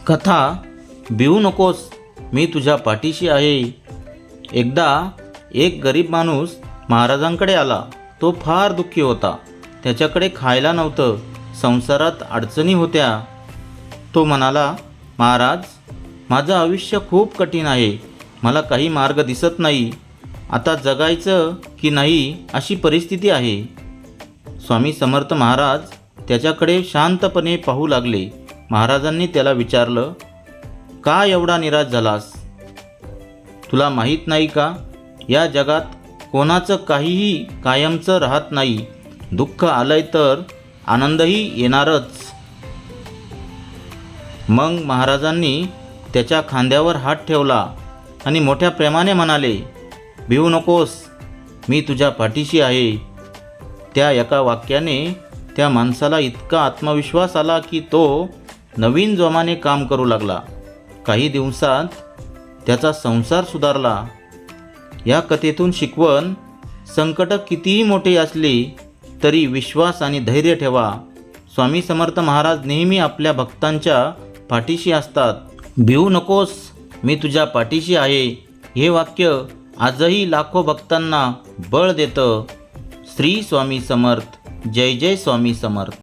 कथा भिवू नकोस, मी तुझ्या पाठीशी आहे. एकदा एक गरीब माणूस महाराजांकडे आला. तो फार दुःखी होता. त्याच्याकडे खायला नव्हतं. संसारात अडचणी होत्या. तो म्हणाला, महाराज, माझं आयुष्य खूप कठीण आहे. मला काही मार्ग दिसत नाही. आता जगायचं की नाही अशी परिस्थिती आहे. स्वामी समर्थ महाराज त्याच्याकडे शांतपणे पाहू लागले. महाराजांनी त्याला विचारलं, का एवढा निराश झालास? तुला माहीत नाही का, या जगात कोणाचं काहीही कायमचं राहत नाही. दुःख आलंय तर आनंदही येणारच. मग महाराजांनी त्याच्या खांद्यावर हात ठेवला आणि मोठ्या प्रेमाने म्हणाले, भिवू नकोस, मी तुझ्या पाठीशी आहे. त्या एका वाक्याने त्या माणसाला इतका आत्मविश्वास आला की तो नवीन जोमाने काम करू लागला. काही दिवसात त्याचा संसार सुधारला. या कथेतून शिकवण, संकट कितीही मोठे असले तरी विश्वास आणि धैर्य ठेवा. स्वामी समर्थ महाराज नेहमी आपल्या भक्तांच्या पाठीशी असतात. भिवू नकोस, मी तुझ्या पाठीशी आहे. हे वाक्य आजही लाखो भक्तांना बळ देतं. श्री स्वामी समर्थ. जय जय स्वामी समर्थ.